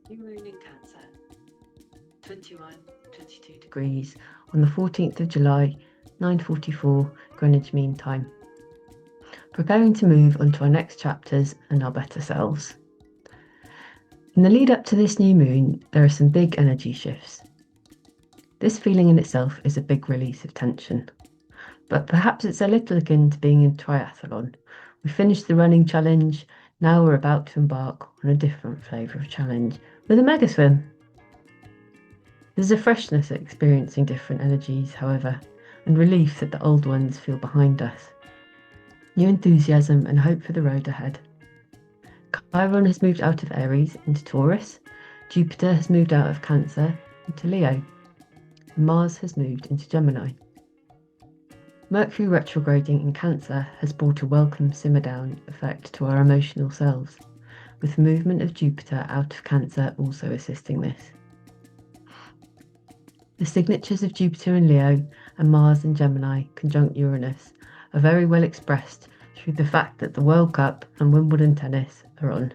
New moon in Cancer, 21, 22 degrees on the 14th of July, 9:44 Greenwich Mean Time. Preparing to move on to our next chapters and our better selves. In the lead up to this new moon, there are some big energy shifts. This feeling in itself is a big release of tension. But perhaps it's a little akin to being in triathlon. We finished the running challenge, now we're about to embark on a different flavour of challenge with a mega swim. There's a freshness at experiencing different energies, however, and relief that the old ones feel behind us. New enthusiasm and hope for the road ahead. Chiron has moved out of Aries into Taurus, Jupiter has moved out of Cancer into Leo, and Mars has moved into Gemini. Mercury retrograding in Cancer has brought a welcome simmer-down effect to our emotional selves, with the movement of Jupiter out of Cancer also assisting this. The signatures of Jupiter in Leo and Mars in Gemini conjunct Uranus are very well expressed through the fact that the World Cup and Wimbledon tennis are on.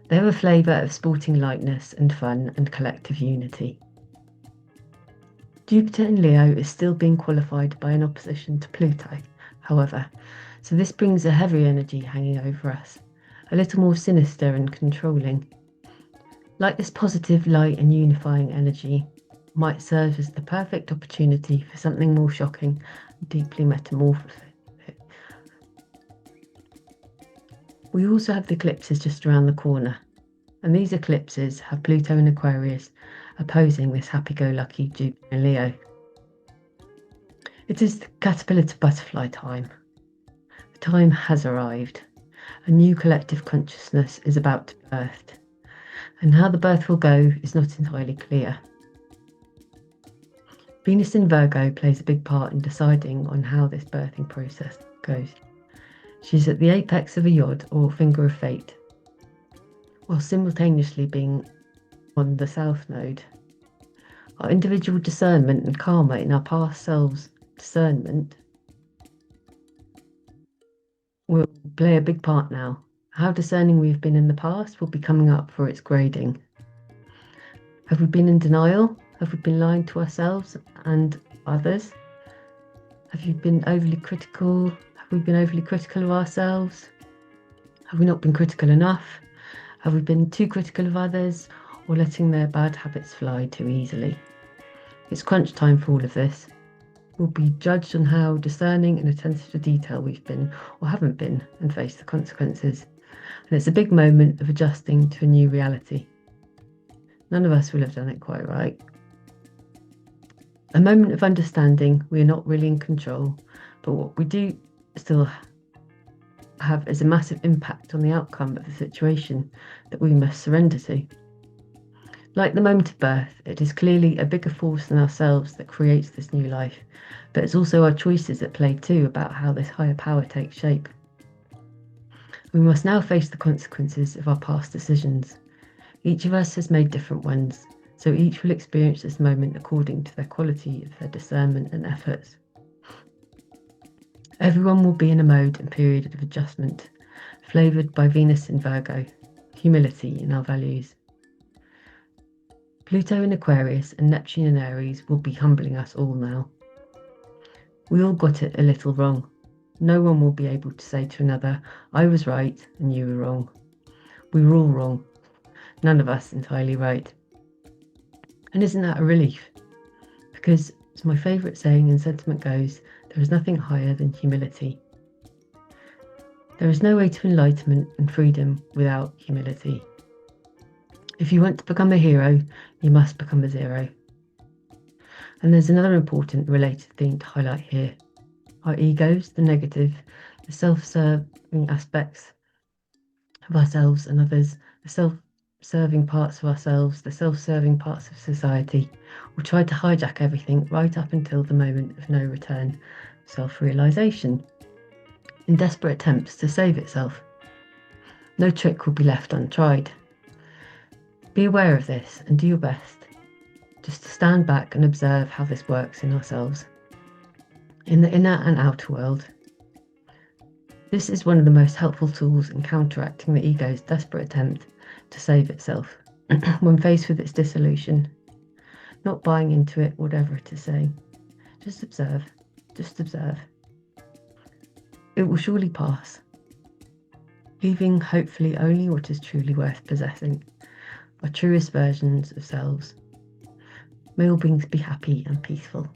They have a flavour of sporting lightness and fun and collective unity. Jupiter in Leo is still being qualified by an opposition to Pluto, however, so this brings a heavy energy hanging over us, a little more sinister and controlling. Like this positive, light and unifying energy might serve as the perfect opportunity for something more shocking and deeply metamorphic. We also have the eclipses just around the corner, and these eclipses have Pluto in Aquarius opposing this happy-go-lucky Jupiter in Leo. It is the caterpillar to butterfly time. The time has arrived. A new collective consciousness is about to be birthed, and how the birth will go is not entirely clear. Venus in Virgo plays a big part in deciding on how this birthing process goes. She's at the apex of a yod or finger of fate, while simultaneously being on the South Node. Our individual discernment and karma in our past selves' discernment will play a big part now. How discerning we have been in the past will be coming up for its grading. Have we been in denial? Have we been lying to ourselves and others? Have we been overly critical of ourselves? Have we not been critical enough? Have we been too critical of others, or letting their bad habits fly too easily? It's crunch time for all of this. We'll be judged on how discerning and attentive to detail we've been or haven't been and face the consequences. And it's a big moment of adjusting to a new reality. None of us will have done it quite right. A moment of understanding we are not really in control, but what we do still have is a massive impact on the outcome of the situation that we must surrender to. Like the moment of birth, it is clearly a bigger force than ourselves that creates this new life, but it's also our choices at play too about how this higher power takes shape. We must now face the consequences of our past decisions. Each of us has made different ones, so each will experience this moment according to their quality of their discernment and efforts. Everyone will be in a mode and period of adjustment, flavoured by Venus in Virgo, humility in our values. Pluto in Aquarius and Neptune in Aries will be humbling us all now. We all got it a little wrong. No one will be able to say to another, I was right and you were wrong. We were all wrong. None of us entirely right. And isn't that a relief? Because, as my favourite saying and sentiment goes, there is nothing higher than humility. There is no way to enlightenment and freedom without humility. If you want to become a hero, you must become a zero. And there's another important related theme to highlight here. Our egos, the negative, the self-serving aspects of ourselves and others, the self-serving parts of ourselves, the self-serving parts of society, will try to hijack everything right up until the moment of no return, self-realisation, in desperate attempts to save itself. No trick will be left untried. Be aware of this and do your best just to stand back and observe how this works in ourselves, in the inner and outer world. This is one of the most helpful tools in counteracting the ego's desperate attempt to save itself. when faced with its dissolution, not buying into it, whatever it is saying. Just observe. Just observe. It will surely pass, leaving hopefully only what is truly worth possessing, our truest versions of selves. May all beings be happy and peaceful.